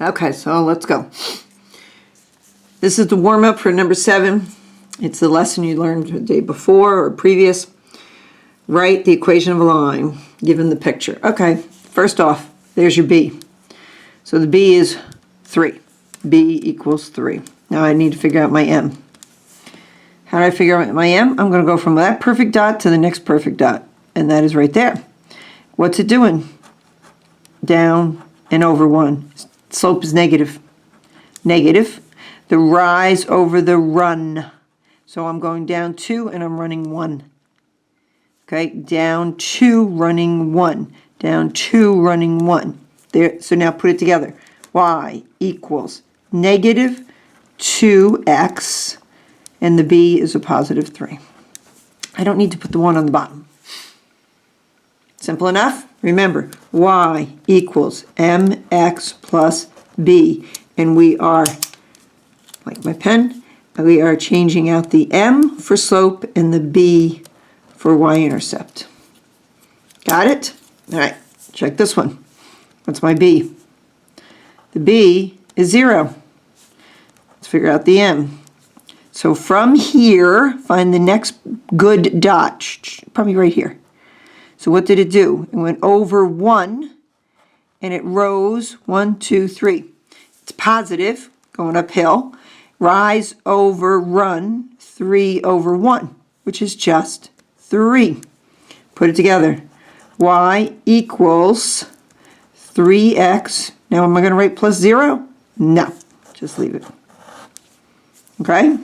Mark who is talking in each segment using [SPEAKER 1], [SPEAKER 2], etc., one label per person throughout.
[SPEAKER 1] Okay, so let's go. This is the warm-up for number 7. It's the lesson you learned the day before or previous. Write the equation of a line, given the picture. Okay, first off, there's your B. So the B is 3. B equals 3. Now I need to figure out my M. How do I figure out my M? I'm going to go from that perfect dot to the next perfect dot. And that is right there. What's it doing? Down and over 1. Slope is negative. Negative. The rise over the run. So I'm going down 2 and I'm running 1. Okay, down 2, running 1. Down 2, running 1. There. So now put it together. Y equals negative 2x, and the B is a positive 3. I don't need to put the 1 on the bottom. Simple enough? Remember, y equals mx plus b, and we are, like my pen, we are changing out the m for slope and the b for y-intercept. Got it? All right, check this one. What's my b? The b is 0. Let's figure out the m. So from here, find the next good dot, probably right here. So what did it do? It went over 1, and it rose 1, 2, 3. It's positive, going uphill. Rise over run, 3 over 1, which is just 3. Put it together. Y equals 3x. Now am I going to write plus 0? No, just leave it. Okay?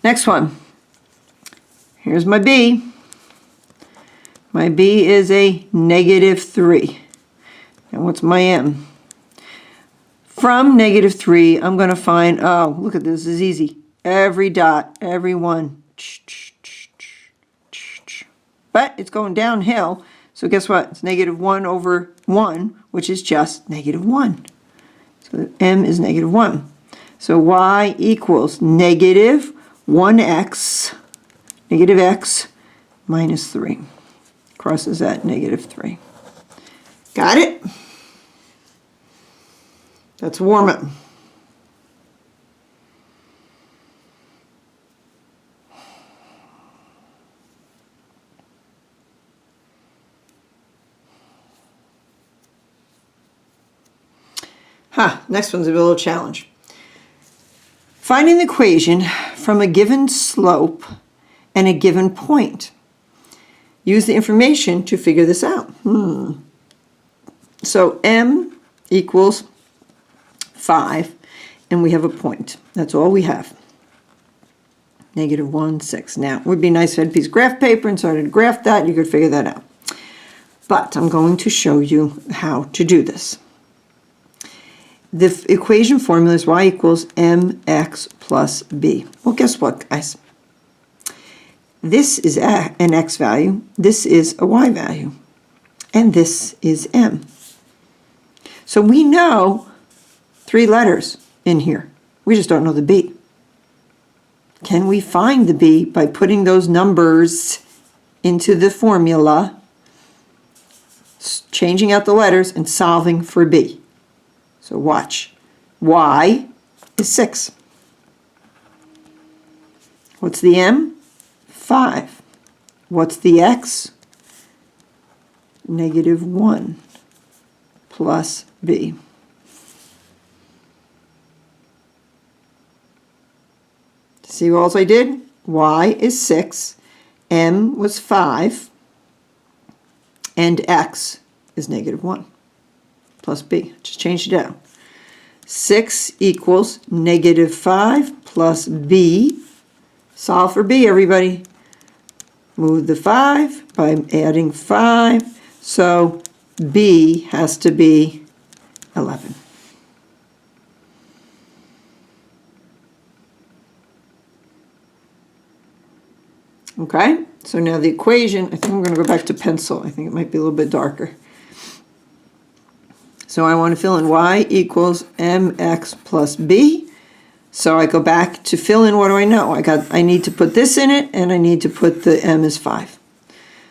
[SPEAKER 1] Next one. Here's my B. My B is a negative 3. And what's my M? From negative 3, I'm going to find, oh, look at this, this is easy. Every dot, every one. But it's going downhill, so guess what? It's negative 1 over 1, which is just negative 1. So M is negative 1. So Y equals negative 1x, negative x, minus 3. Crosses at negative 3. Got it? That's warm-up. Next one's a little challenge. Finding the equation from a given slope and a given point. Use the information to figure this out. So M equals 5, and we have a point. That's all we have. Negative 1, 6. Now, it would be nice if I had a piece of graph paper and started to graph that. You could figure that out. But I'm going to show you how to do this. The equation formula is y equals mx plus b. Well, guess what, guys? This is an x value, this is a y value, and this is m. So we know 3 letters in here. We just don't know the b. Can we find the b by putting those numbers into the formula, changing out the letters, and solving for b? So watch. Y is 6. What's the m? 5. What's the x? Negative 1 plus b. See what else I did? Y is 6, m was 5, and x is negative 1 plus b. Just change it out. 6 equals negative 5 plus b. Solve for b, everybody. Move the 5 by adding 5. So b has to be 11. Okay, so now the equation, I think I'm going to go back to pencil. I think it might be a little bit darker. So I want to fill in y equals mx plus b. So I go back to fill in, what do I know? I need to put this in it, and I need to put the m as 5.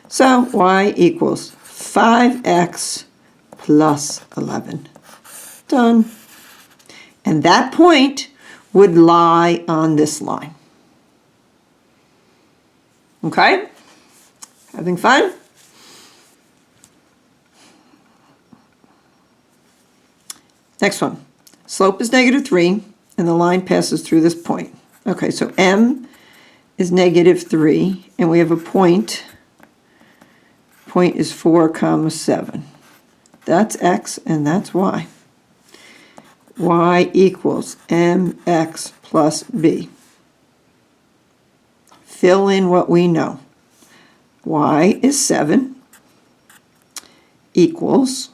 [SPEAKER 1] So y equals 5x plus 11. Done. And that point would lie on this line. Okay? Having fun? Next one. Slope is negative 3, and the line passes through this point. Okay, so m is negative 3, and we have a point. Point is 4, comma 7. That's x, and that's y. Y equals mx plus b. Fill in what we know. Y is 7 equals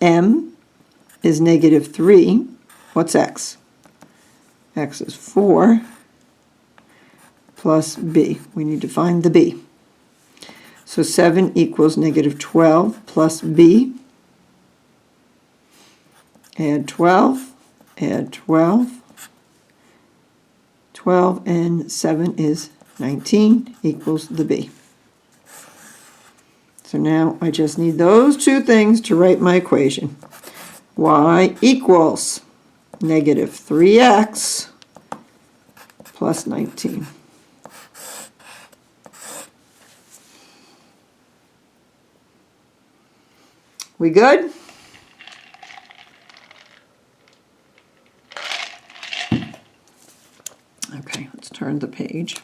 [SPEAKER 1] m is negative 3. What's x? X is 4 plus b. We need to find the b. So 7 equals negative 12 plus b. Add 12, add 12. 12 and 7 is 19 equals the b. So now I just need those two things to write my equation. Y equals negative 3x plus 19. We good? Okay, let's turn the page.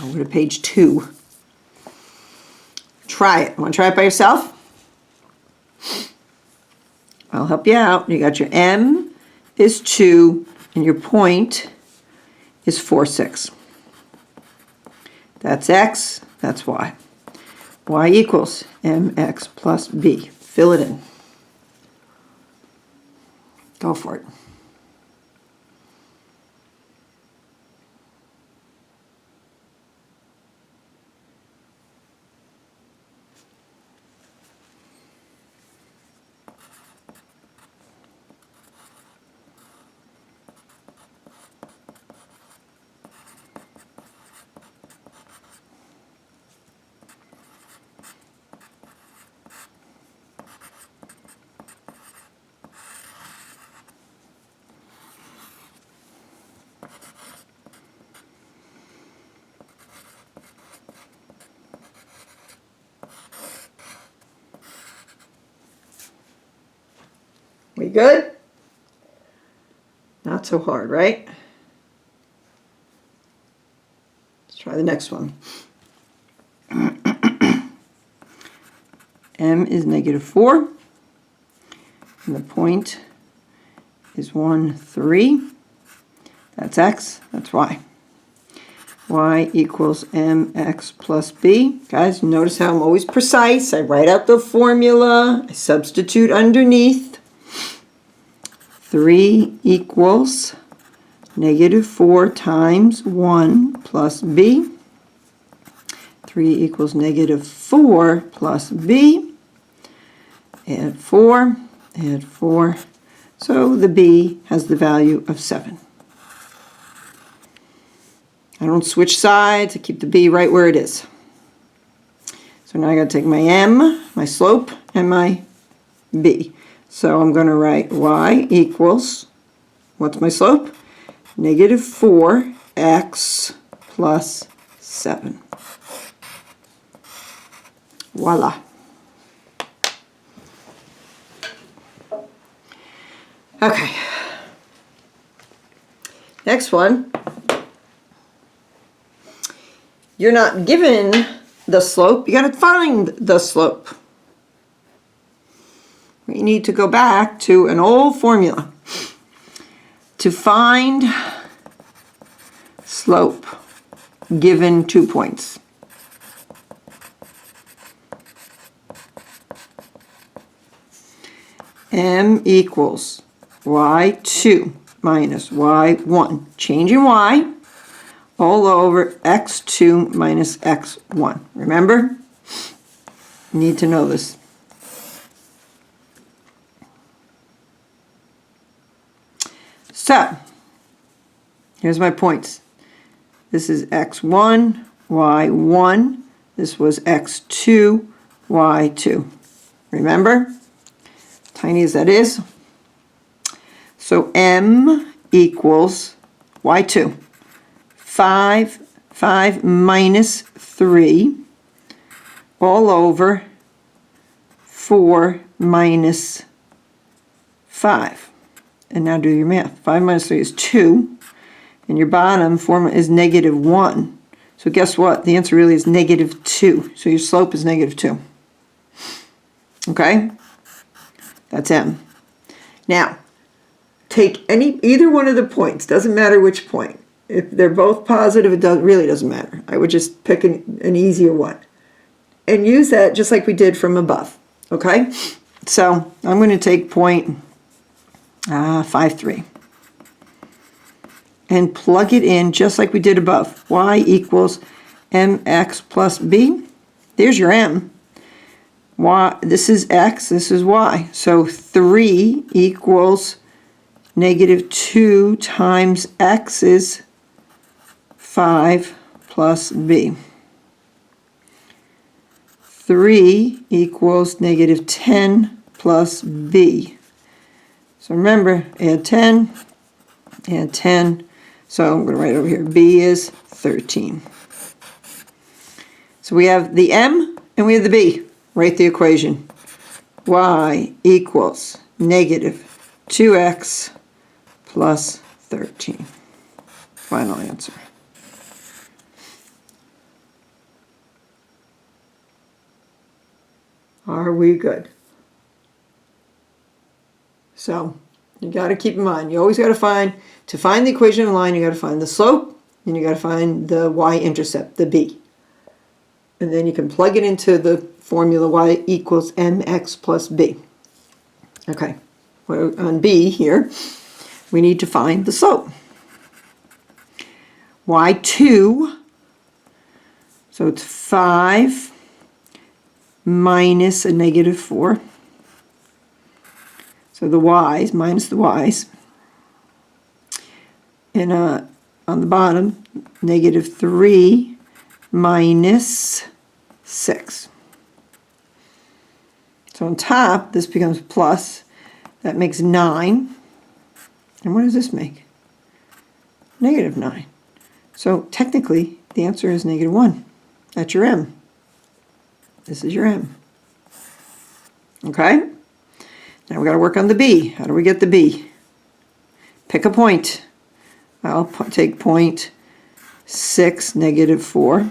[SPEAKER 1] Over to page 2. Try it. Want to try it by yourself? I'll help you out. You got your m is 2, and your point is 4, 6. That's x, that's y. Y equals mx plus b. Fill it in. Go for it. We good? Not so hard, right? Let's try the next one. M is negative 4, and the point is 1, 3. That's x, that's y. Y equals mx plus b. Guys, notice how I'm always precise. I write out the formula, I substitute underneath. 3 equals negative 4 times 1 plus b. 3 equals negative 4 plus b. Add 4, add 4. So the b has the value of 7. I don't switch sides. I keep the b right where it is. So now I got to take my m, my slope, and my b. So I'm going to write y equals, what's my slope? Negative 4x plus 7. Voila. Okay. Next one. You're not given the slope. You got to find the slope. We need to go back to an old formula to find slope given 2 points. M equals y2 minus y1. Changing y all over x2 minus x1. Remember? You need to know this. So, here's my points. This is x1, y1, This was x2, y2. Remember? Tiny as that is. So m equals y2. 5 minus 3 all over 4 minus 5. And now do your math. 5 minus 3 is 2. And your bottom formula is negative 1. So guess what? The answer really is negative 2. So your slope is negative 2. Okay? That's m. Now, take either one of the points. Doesn't matter which point. If they're both positive, it really doesn't matter. I would just pick an easier one. And use that just like we did from above. Okay? So I'm going to take point 5,3. And plug it in just like we did above. Y equals mx plus b. There's your m. Y, this is x, this is y. So 3 equals negative 2 times x is 5 plus b. 3 equals negative 10 plus b. So remember, add 10, add 10. So I'm going to write over here, b is 13. So we have the m and we have the b. Write the equation. Y equals negative 2x plus 13. Final answer. Are we good? So you got to keep in mind, you always got to find the equation of a line, you got to find the slope, and you got to find the y-intercept, the b. And then you can plug it into the formula y equals mx plus b. Okay, well, on b here, we need to find the slope. y2, so it's 5 minus a negative 4. So the y's, minus the y's. And on the bottom, negative 3 minus 6. So on top, this becomes plus. That makes 9. And what does this make? Negative 9. So technically, the answer is negative 1. That's your m. This is your m. Okay? Now we've got to work on the b. How do we get the b? Pick a point. I'll take point 6, negative 4.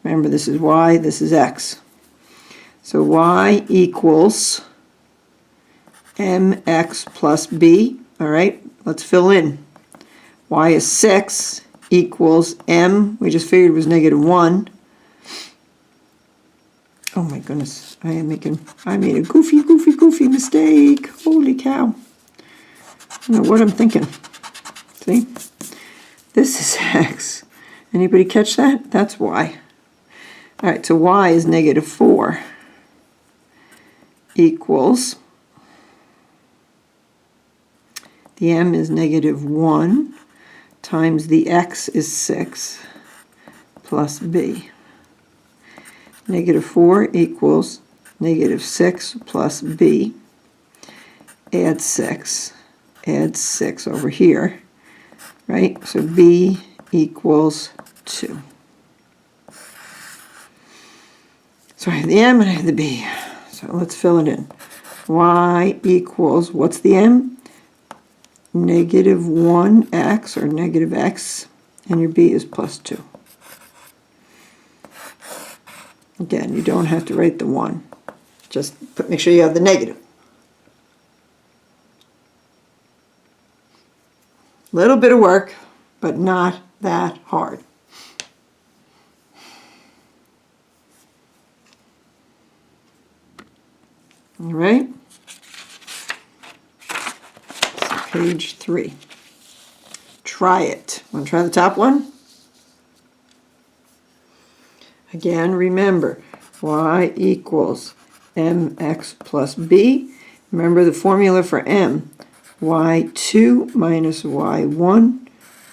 [SPEAKER 1] Remember, this is y, this is x. So y equals mx plus b. All right, let's fill in. Y is 6 equals m. We just figured was negative 1. Oh my goodness, I made a goofy mistake. Holy cow. I don't know what I'm thinking. See? This is x. Anybody catch that? That's y. All right, so y is negative 4 equals, the m is negative 1 times the x is 6 plus b. Negative 4 equals negative 6 plus b. Add 6 over here, right? So b equals 2. So I have the m and I have the b. So let's fill it in. Y equals, what's the m? Negative 1x, or negative x, and your b is plus 2. Again, you don't have to write the 1. Just make sure you have the negative. Little bit of work, but not that hard. All right. So page 3. Try it. Want to try the top one? Again, remember, y equals mx plus b. Remember the formula for m, y2 minus y1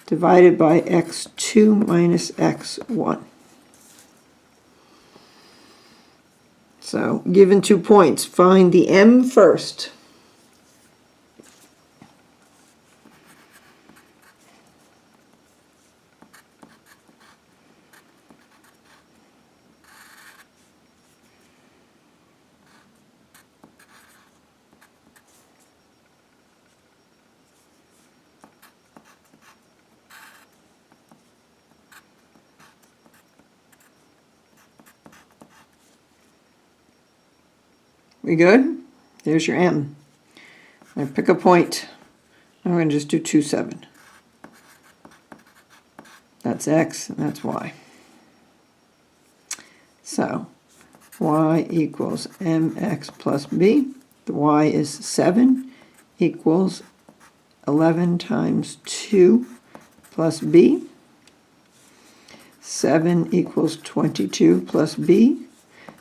[SPEAKER 1] divided by x2 minus x1. So, given 2 points, find the m first. We good? There's your m. I pick a point. I'm going to just do 2, 7. That's x and that's y. So, y equals mx plus b. The y is 7 equals 11 times 2 plus b. 7 equals 22 plus b.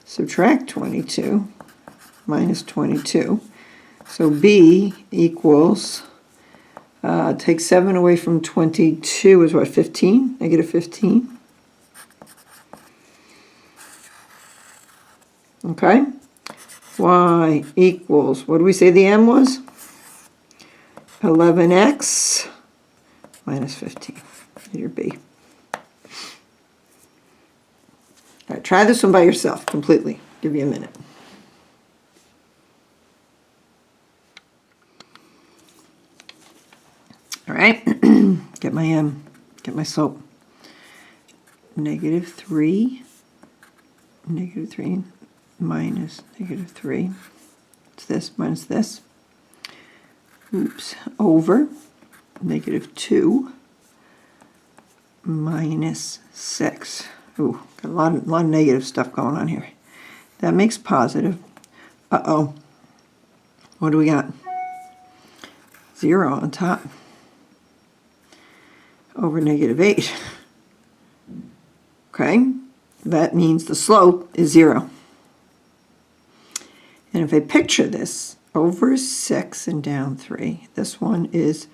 [SPEAKER 1] Subtract 22 minus 22. So b equals, take 7 away from 22 is what, 15? Negative 15. Okay? Y equals, what do we say the m was? 11x minus 15. Your b. All right, try this one by yourself completely. Give you a minute. All right, get my slope. Negative 3 minus negative 3. It's this minus this. Oops, over negative 2 minus 6. Ooh, got a lot of negative stuff going on here. That makes positive. Uh-oh. What do we got? 0 on top. Over negative 8. Okay? That means the slope is 0. And if I picture this, over 6 and down 3, this one is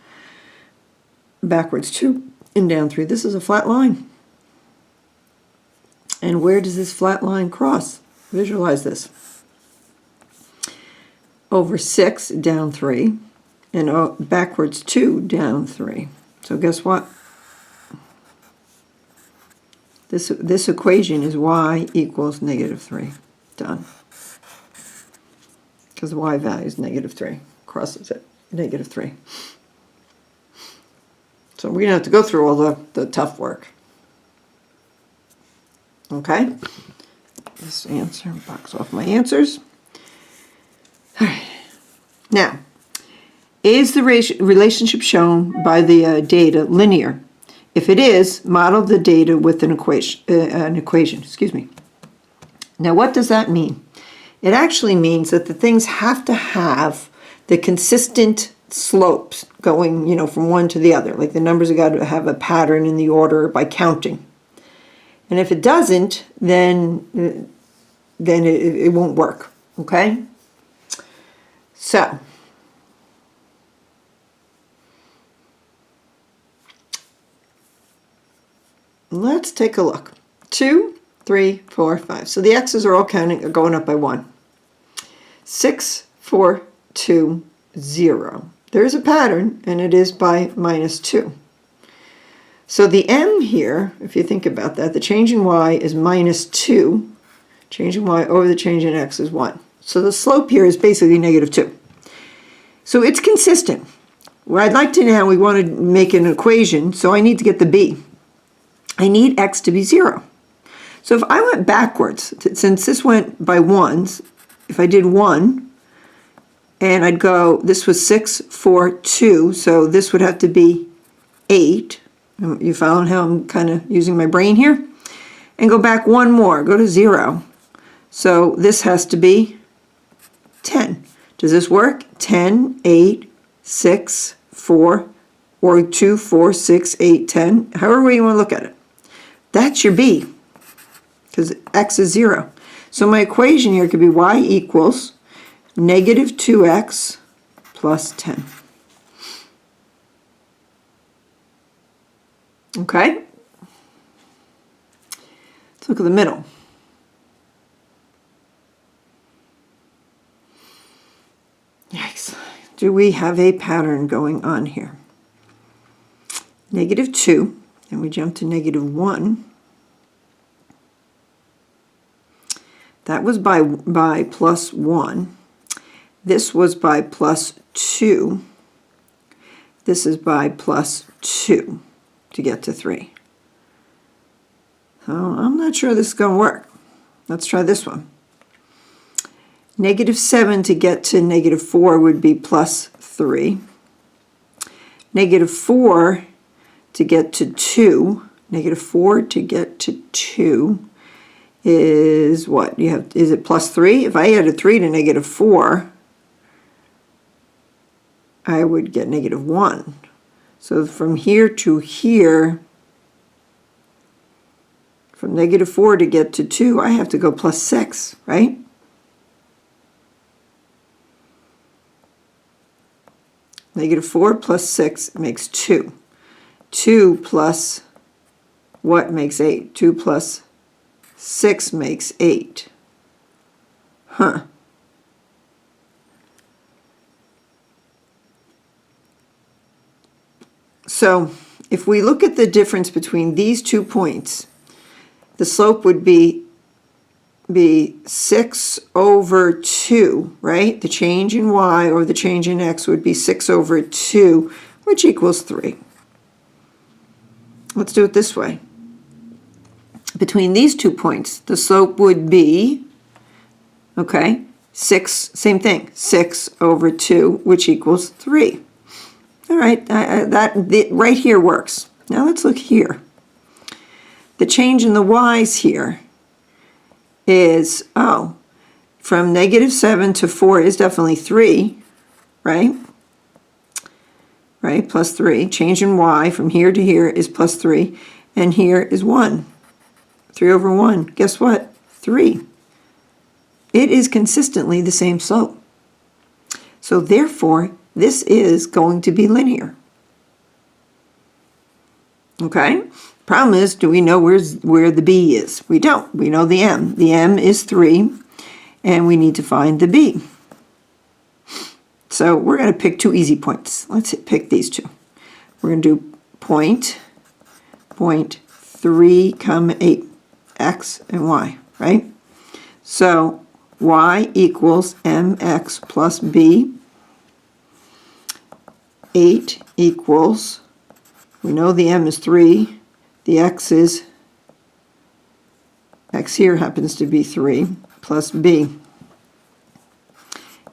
[SPEAKER 1] backwards 2 and down 3. This is a flat line. And where does this flat line cross? Visualize this. Over 6 down 3 and backwards 2 down 3. So guess what? This equation is y equals negative 3. Done. Because the y value is negative 3. Crosses it. Negative 3. So we're going to have to go through all the tough work. Okay? This answer, box off my answers. All right. Now, is the relationship shown by the data linear? If it is, model the data with an equation. Excuse me. Now, what does that mean? It actually means that the things have to have the consistent slopes going, from one to the other. Like the numbers have got to have a pattern in the order by counting. And if it doesn't, then it won't work. Okay? So, let's take a look. 2, 3, 4, 5. So the x's are all going up by 1. 6, 4, 2, 0. There's a pattern, and it is by minus 2. So the m here, if you think about that, the change in y is minus 2. Change in y over the change in x is 1. So the slope here is basically negative 2. So it's consistent. What I'd like to now, we want to make an equation, so I need to get the b. I need x to be 0. So if I went backwards, since this went by 1s, if I did 1, and I'd go, this was 6, 4, 2, so this would have to be 8. You following how I'm kind of using my brain here? And go back 1 more, go to 0. So this has to be 10. Does this work? 10, 8, 6, 4, or 2, 4, 6, 8, 10, however you want to look at it. That's your b, because x is 0. So my equation here could be y equals negative 2x plus 10. Okay? Let's look at the middle. do we have a pattern going on here? -2, and we jump to -1. That was by +1. This was by +2. This is by +2 to get to 3. So I'm not sure this is going to work. Let's try this one. -7 to get to -4 would be +3. -4 to get to 2. -4 to get to 2 is what? Is it +3? If I added 3 to -4, I would get -1. So from here to here, from -4 to get to 2, I have to go +6, right? -4 plus 6 makes 2. 2 plus what makes 8? 2 plus 6 makes 8. Huh. So if we look at the difference between these 2 points, the slope would be 6 over 2, right? The change in y or the change in x would be 6 over 2, which equals 3. Let's do it this way. Between these 2 points, the slope would be, okay, 6, same thing, 6 over 2, which equals 3. All right, right here works. Now let's look here. The change in the y's here is, from -7 to 4 is definitely 3, right? Right, +3. Change in y from here to here is +3, and here is 1. 3 over 1, guess what? 3. It is consistently the same slope. So therefore, this is going to be linear. Okay? Problem is, do we know where the b is? We don't. We know the m. The m is 3, and we need to find the b. So we're going to pick 2 easy points. Let's pick these 2. We're going to do point 3, 8, x and y, right? So y equals mx plus b. 8 equals, we know the m is 3, the x here happens to be 3, plus b.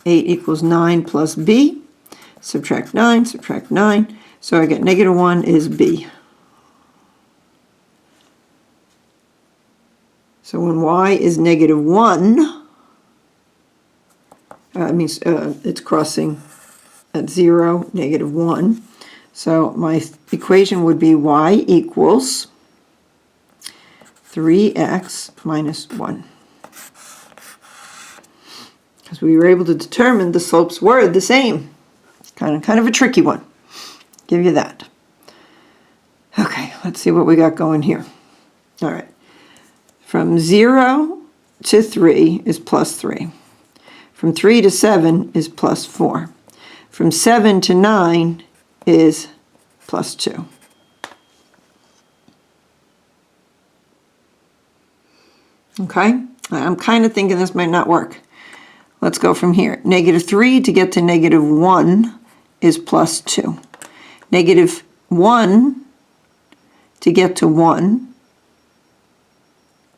[SPEAKER 1] 8 equals 9 plus b, subtract 9, so I get -1 is b. So when y is -1, it means it's crossing at 0, -1. So my equation would be y equals 3x minus 1. Because we were able to determine the slopes were the same. Kind of a tricky one. Give you that. Okay, let's see what we got going here. All right. From 0 to 3 is +3. From 3 to 7 is +4. From 7 to 9 is +2. Okay, I'm kind of thinking this might not work. Let's go from here. -3 to get to -1 is +2. -1 to get to 1,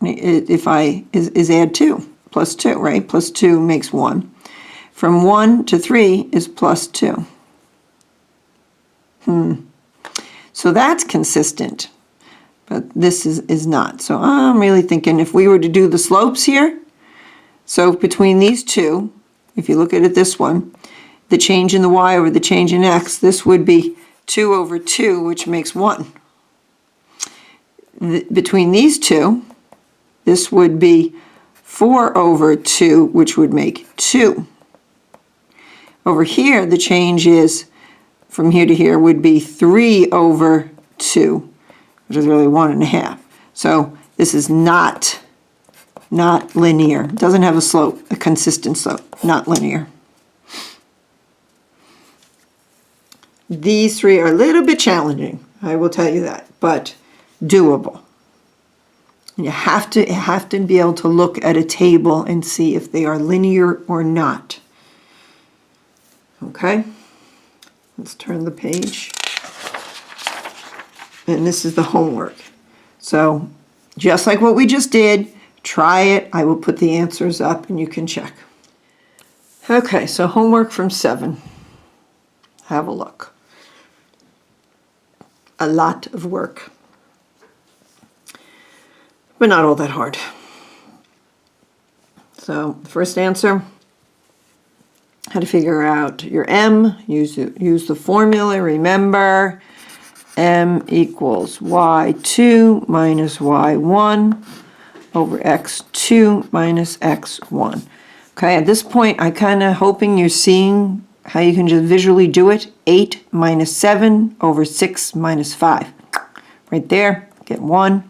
[SPEAKER 1] is add 2, +2, right? +2 makes 1. From 1 to 3 is +2. So that's consistent, but this is not. So I'm really thinking if we were to do the slopes here, so between these two, if you look at it this one, the change in the y over the change in x, this would be 2 over 2, which makes 1. Between these two, this would be 4 over 2, which would make 2. Over here, the change is from here to here would be 3 over 2, which is really 1.5. So this is not linear. It doesn't have a slope, a consistent slope, not linear. These three are a little bit challenging, I will tell you that, but doable. You have to be able to look at a table and see if they are linear or not. Okay, let's turn the page. And this is the homework. So just like what we just did, try it. I will put the answers up and you can check. Okay, so homework from 7. Have a look. A lot of work, but not all that hard. So the first answer, how to figure out your m, use the formula. Remember, m equals y2 minus y1 over x2 minus x1. Okay, at this point, I'm kind of hoping you're seeing how you can just visually do it. 8 minus 7 over 6 minus 5. Right there, get 1.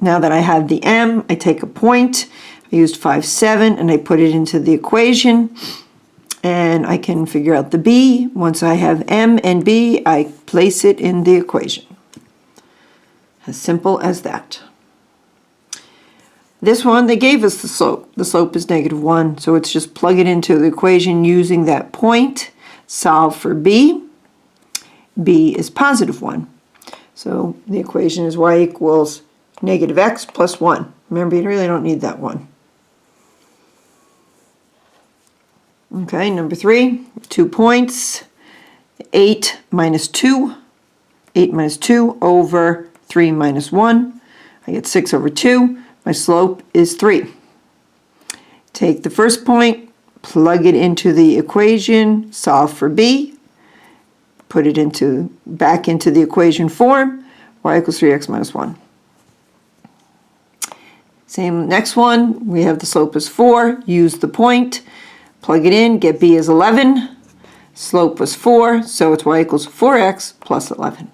[SPEAKER 1] Now that I have the m, I take a point. I used 5, 7, and I put it into the equation. And I can figure out the b. Once I have m and b, I place it in the equation. As simple as that. This one, they gave us the slope. The slope is -1, so it's just plug it into the equation using that point. Solve for b. b is +1. So the equation is y equals -x plus 1. Remember, you really don't need that 1. Okay, number 3, 2 points. 8 minus 2. 8 minus 2 over 3 minus 1. I get 6 over 2. My slope is 3. Take the first point, plug it into the equation, solve for b, put it back into the equation form, y equals 3x minus 1. Same next one, we have the slope is 4, use the point, plug it in, get b is 11, slope was 4, so it's y equals 4x plus 11.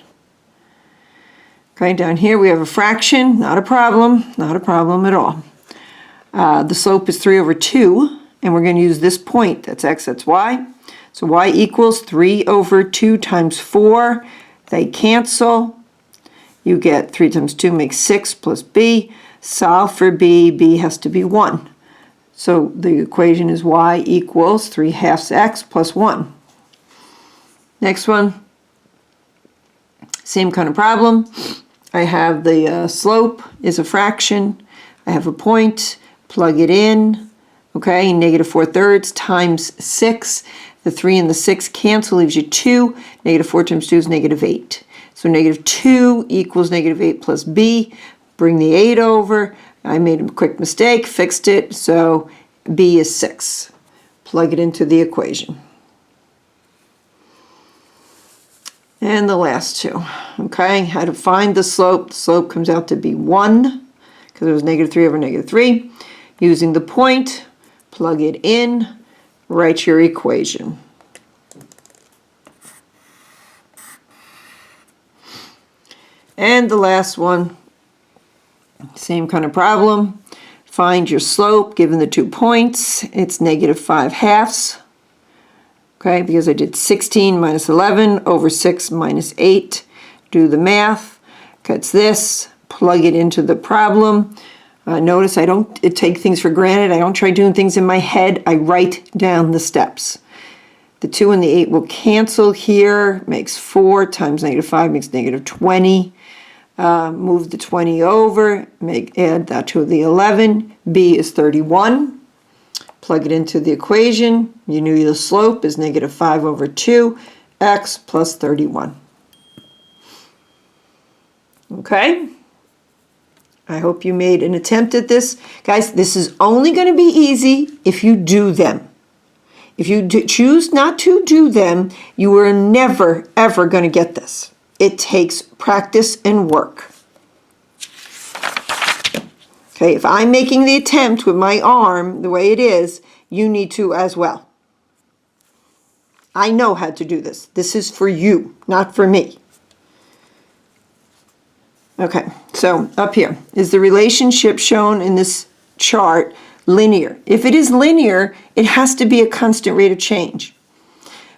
[SPEAKER 1] Okay, down here we have a fraction, not a problem at all. The slope is 3 over 2, and we're going to use this point, that's x, that's y. So y equals 3 over 2 times 4, they cancel. You get 3 times 2 makes 6 plus b. Solve for b, b has to be 1. So the equation is y equals 3/2 x plus 1. Next one, same kind of problem. I have the slope is a fraction. I have a point, plug it in, okay, -4/3 times 6. The 3 and the 6 cancel, leaves you 2. -4 times 2 is -8. So -2 equals -8 plus b. Bring the 8 over. I made a quick mistake, fixed it, so b is 6. Plug it into the equation. And the last two, okay, how to find the slope. The slope comes out to be 1, because it was -3 over -3. Using the point, plug it in, write your equation. And the last one, same kind of problem. Find your slope given the 2 points. It's -5/2. Okay, because I did 16 minus 11 over 6 minus 8. Do the math. Cuts this. Plug it into the problem. Notice I don't take things for granted. I don't try doing things in my head. I write down the steps. The 2 and the 8 will cancel here. Makes 4 times -5 makes -20. Move the 20 over. Add that to the 11. B is 31. Plug it into the equation. You knew the slope is -5 over 2, x plus 31. Okay? I hope you made an attempt at this. Guys, this is only going to be easy if you do them. If you choose not to do them, you are never, ever going to get this. It takes practice and work. Okay, if I'm making the attempt with my arm the way it is, you need to as well. I know how to do this. This is for you, not for me. Okay, so up here, is the relationship shown in this chart linear? If it is linear, it has to be a constant rate of change.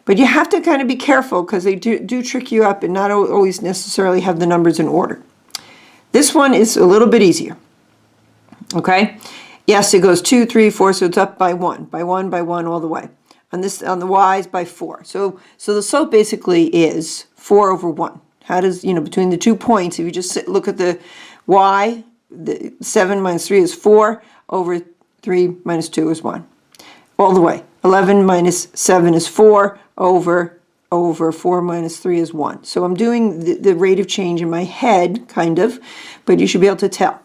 [SPEAKER 1] But you have to kind of be careful because they do trick you up and not always necessarily have the numbers in order. This one is a little bit easier. Okay? Yes, it goes 2, 3, 4, so it's up by 1, by 1, by 1 all the way. On the y's by 4. So the slope basically is 4 over 1. How does, between the 2 points, if you just look at the y, the 7 minus 3 is 4, over 3 minus 2 is 1. All the way. 11 minus 7 is 4, over 4 minus 3 is 1. So I'm doing the rate of change in my head, kind of, but you should be able to tell.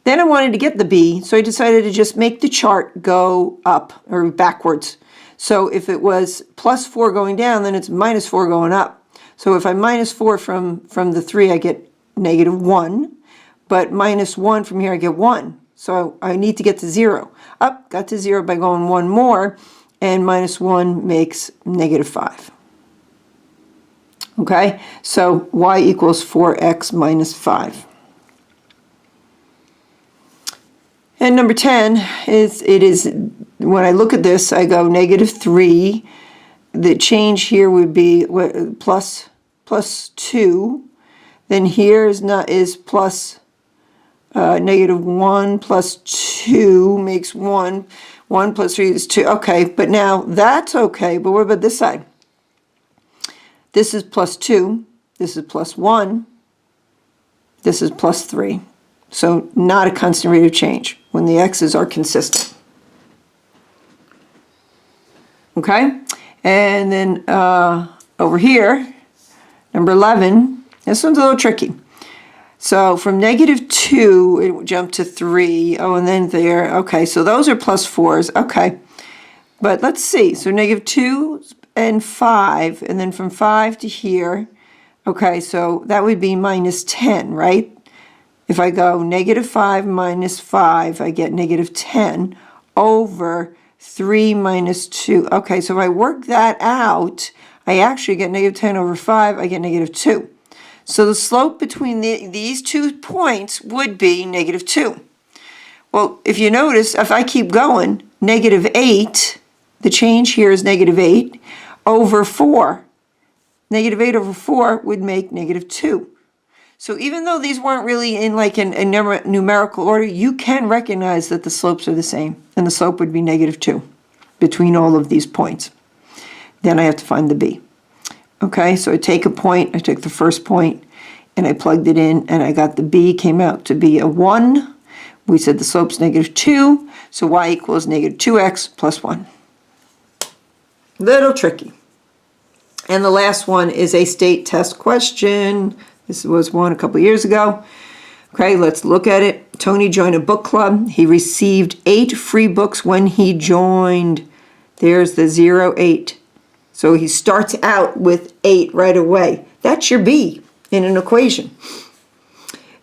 [SPEAKER 1] Then I wanted to get the b, so I decided to just make the chart go up, or backwards. So if it was plus 4 going down, then it's minus 4 going up. So if I minus 4 from the 3, I get negative 1. But minus 1 from here, I get 1. So I need to get to 0. Up, got to 0 by going 1 more, and minus 1 makes negative 5. Okay, so y equals 4x minus 5. And number 10 is, when I look at this, I go negative 3. The change here would be plus 2. Then here is plus negative 1 plus 2 makes 1. 1 plus 3 is 2. Okay, but now that's okay. But what about this side? This is plus 2. This is plus 1. This is plus 3. So not a constant rate of change when the x's are consistent. Okay? And then over here, number 11, this one's a little tricky. So from negative 2, it jumped to 3. Oh, and then there. Okay, so those are plus 4s. Okay. But let's see. So negative 2 and 5, and then from 5 to here. Okay, so that would be minus 10, right? If I go negative 5 minus 5, I get negative 10 over 3 minus 2. Okay, so if I work that out, I actually get negative 10 over 5. I get negative 2. So the slope between these 2 points would be negative 2. Well, if you notice, if I keep going, negative 8, the change here is negative 8, over 4. Negative 8 over 4 would make negative 2. So even though these weren't really in like a numerical order, you can recognize that the slopes are the same, and the slope would be negative 2 between all of these points. Then I have to find the b. Okay, so I take a point, I took the first point, and I plugged it in, and I got the b, came out to be a 1. We said the slope's negative 2, so y equals negative 2x plus 1. Little tricky. And the last one is a state test question. This was one a couple years ago. Okay, let's look at it. Tony joined a book club. He received 8 free books when he joined. There's the 0, 8. So he starts out with 8 right away. That's your B in an equation.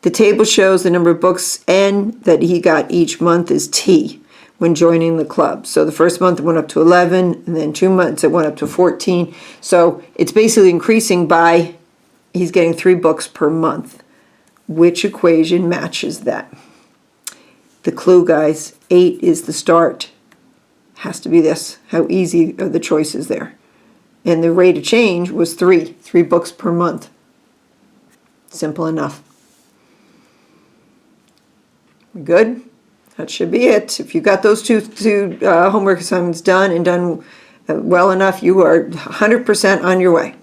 [SPEAKER 1] The table shows the number of books N that he got each month is T when joining the club. So the first month it went up to 11, and then 2 months it went up to 14. So it's basically increasing by, he's getting 3 books per month. Which equation matches that? The clue, guys, 8 is the start. Has to be this. How easy are the choices there? And the rate of change was 3 books per month. Simple enough. Good? That should be it. If you got those two homework assignments done and done well enough, you are 100% on your way.